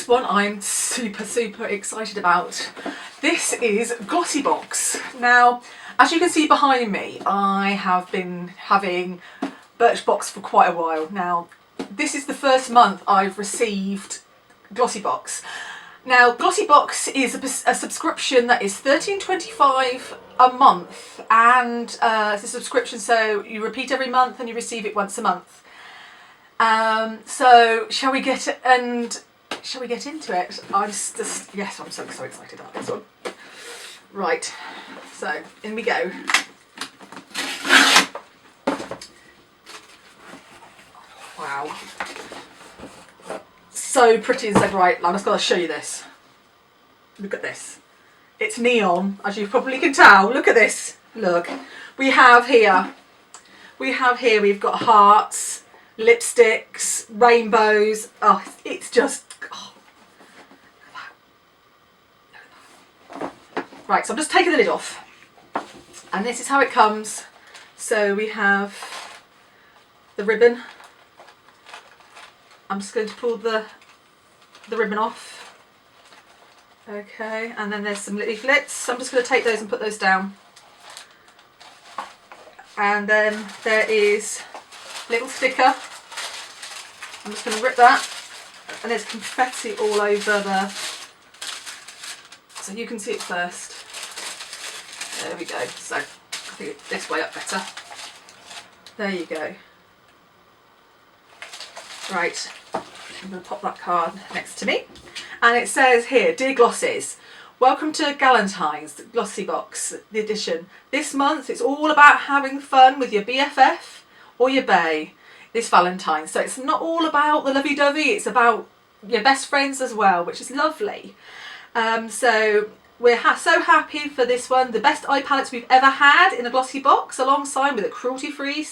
this one I'm super excited about. This is Glossybox. Now, as you can see behind me, I have been having Birchbox for quite a while. Now, this is the first month I've received Glossybox. Now, Glossybox is a subscription that is $13.25 a month, and it's a subscription, so you repeat every month and you receive it once a month. So shall we get into it? I'm so excited about this one. Right, so in we go. Wow, so pretty and so bright. I'm just going to show you this. Look at this. It's neon, as you probably can tell. Look at this. Look, we've got hearts, lipsticks, rainbows. Oh, it's just, oh, look at that. Right, so I'm just taking the lid off, and this is how it comes. So we have the ribbon. I'm just going to pull the ribbon off. Okay, and then there's some leaflets. So I'm just going to take those and put those down. And then there is a little sticker. I'm just going to rip that, and there's confetti all over the, so you can see it first. There we go. So I think it's this way up better. There you go. Right, I'm going to pop that card next to me, and it says here, "Dear Glossies, welcome to Galentine's Glossybox, the edition. This month it's all about having fun with your BFF or your bae this Valentine's. So it's not all about the lovey-dovey, it's about your best friends as well, which is lovely. So we're so happy for this one. The best eye palettes we've ever had in a glossy box, alongside with a cruelty-free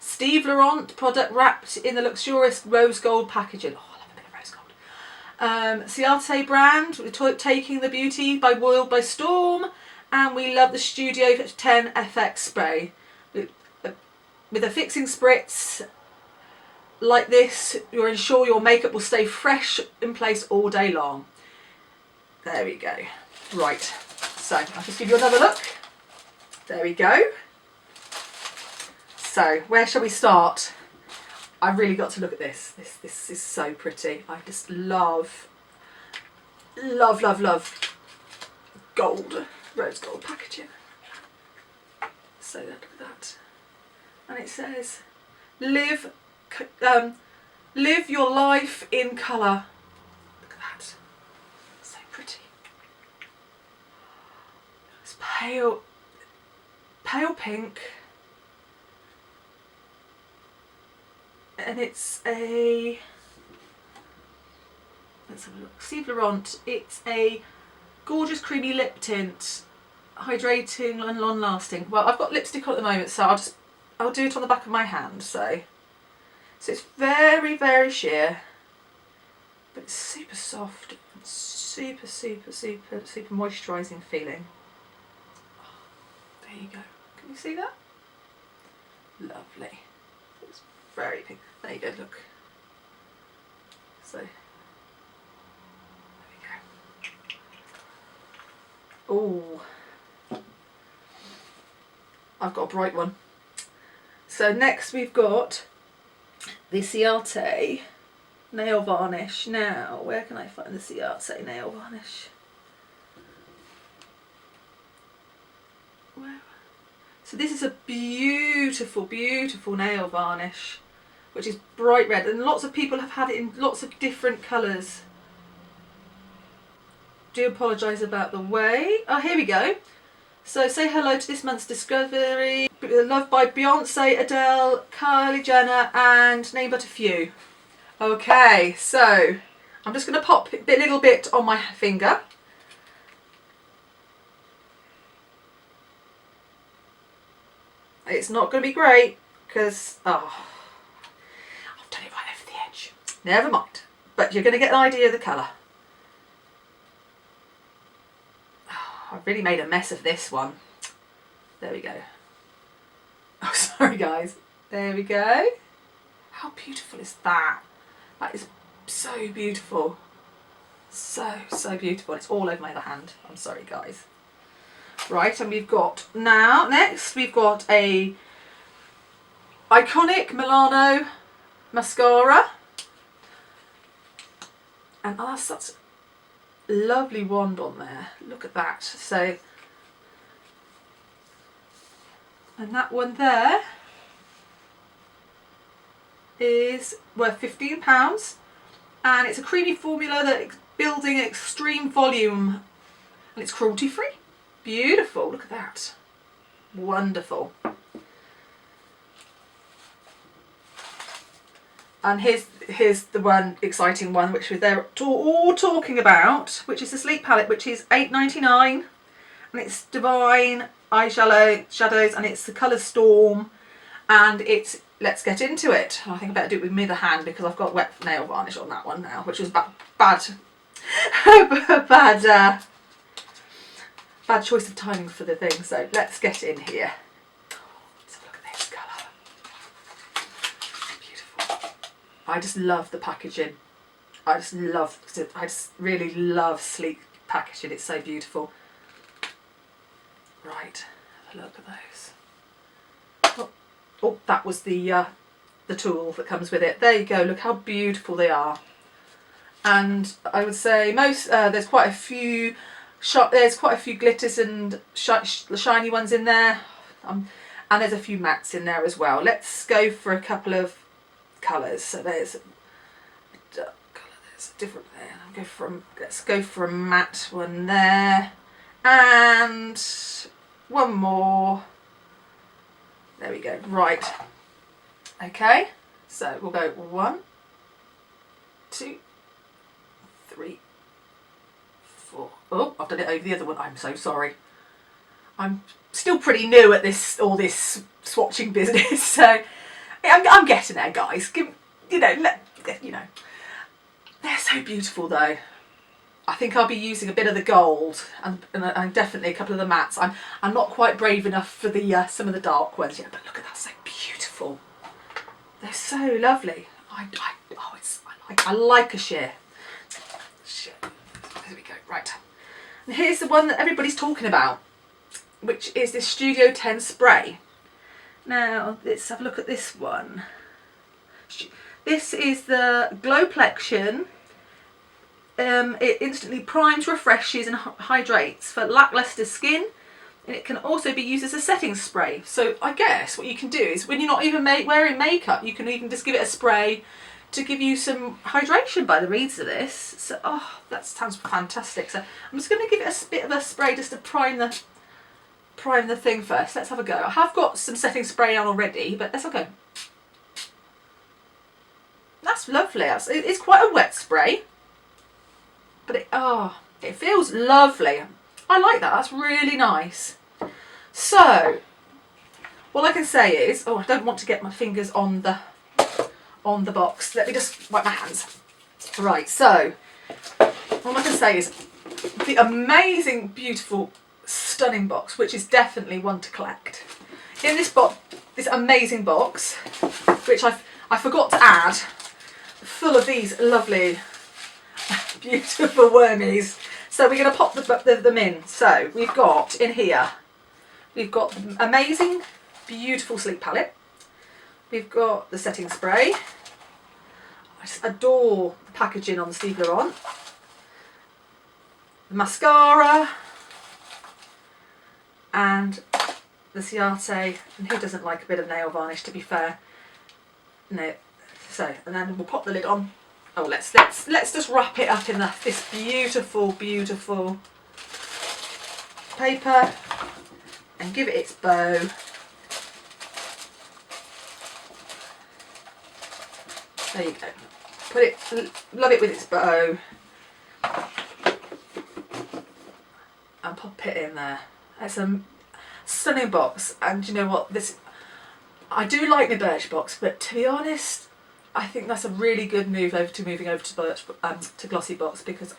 Steve Laurent product wrapped in the luxurious rose gold packaging." Oh, I love a bit of rose gold. Ciate brand, we're taking the beauty by world by storm, and we love the Studio 10 FX spray. With a fixing spritz like this, you'll ensure your makeup will stay fresh in place all day long. There we go. Right, so I'll just give you another look. There we go. So where shall we start? I've really got to look at this. This is so pretty. I just love gold, rose gold packaging. So look at that. And it says, live your life in colour. Look at that. So pretty. It's pale pink. And it's a, let's have a look, Steve Laurent. It's a gorgeous creamy lip tint, hydrating and long lasting. Well, I've got lipstick on at the moment, so I'll do it on the back of my hand. So it's very sheer, but it's super soft, and super moisturising feeling. Oh, there you go. Can you see that? Lovely. It's very pink. There you go, look. So, there we go. Oh, I've got a bright one. So next we've got the Ciate nail varnish. Now, where can I find the Ciate nail varnish? Where? So this is a beautiful nail varnish, which is bright red, and lots of people have had it in lots of different colours. Do apologise about the way. Oh, here we go. So say hello to this month's discovery. Loved by Beyonce, Adele, Kylie Jenner, and name but a few. Okay, so I'm just going to pop a little bit on my finger. It's not going to be great because, oh, I've done it right over the edge. Never mind. But you're going to get an idea of the colour. Oh, I've really made a mess of this one. There we go. Oh, sorry guys. There we go. How beautiful is that? That is so beautiful. So beautiful. It's all over my other hand. I'm sorry, guys. Right, and we've got next we've got a iconic Milano mascara, and that's such a lovely wand on there. Look at that. So, and that one there is worth £15, and it's a creamy formula that's building extreme volume, and it's cruelty free. Beautiful. Look at that. Wonderful. And here's the one exciting one which they're all talking about, which is the Sleep Palette, which is £8.99, and it's Divine eyeshadows, and it's the colour Storm, and it's let's get into it. I think I better do it with my other hand because I've got wet nail varnish on that one now, which was bad bad choice of timing for the thing. So let's get in here. Let's have a look at this colour. Beautiful. I just love the packaging. I just really love sleek packaging. It's so beautiful. Right, have a look at those. Oh, that was the tool that comes with it. There you go. Look how beautiful they are. And I would say there's quite a few glitters and shiny ones in there, and there's a few mattes in there as well. Let's go for a couple of colours. So there's a dark colour, there's a different there. Let's go for a matte one there, and one more. There we go. Right. Okay. So we'll go 1, 2, 3, 4. Oh, I've done it over the other one. I'm so sorry. I'm still pretty new at all this swatching business, so I'm getting there, guys. They're so beautiful though. I think I'll be using a bit of the gold and definitely a couple of the mattes. I'm not quite brave enough for the some of the dark ones yet, but look at that, so beautiful. They're so lovely. I like a sheer. There we go. Right. And here's the one that everybody's talking about, which is this Studio 10 spray. Now let's have a look at this one. This is the Glowplexion. It instantly primes, refreshes and hydrates for lackluster skin, and it can also be used as a setting spray. So I guess what you can do is when you're not even wearing makeup, you can even just give it a spray to give you some hydration by the reads of this. So that sounds fantastic. So I'm just going to give it a bit of a spray just to prime the thing first. Let's have a go. I have got some setting spray on already, but let's have a go. That's lovely. It's quite a wet spray, but it feels lovely. I like that. That's really nice. So all I can say is, I don't want to get my fingers on the box. Let me just wipe my hands. Right, so all I can say is the amazing, beautiful, stunning box, which is definitely one to collect. In this amazing box, which I forgot to add, full of these lovely, beautiful wormies. So we're going to pop them in. So we've got in here, we've got the amazing, beautiful Sleep Palette. We've got the setting spray. I just adore the packaging on the Steve Laurent. The mascara. And the Ciate. And who doesn't like a bit of nail varnish, to be fair? No. So, and then we'll pop the lid on. Oh, let's just wrap it up in this beautiful, beautiful paper and give it its bow. There you go. Love it with its bow, and pop it in there. It's a stunning box, and you know what? I do like my Birchbox, but to be honest, I think that's a really good moving over to Glossybox, because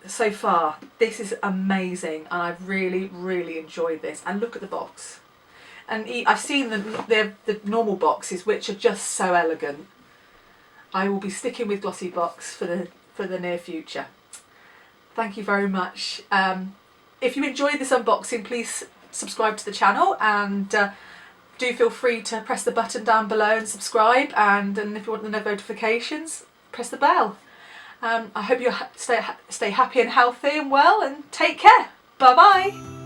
so far this is amazing, and I've really, really enjoyed this. And look at the box. And I've seen the normal boxes, which are just so elegant. I will be sticking with Glossybox for for the near future. Thank you very much. If you enjoyed this unboxing, please subscribe to the channel, and do feel free to press the button down below and subscribe, and if you want the notifications, press the bell. I hope you stay happy and healthy and well, and take care. Bye bye.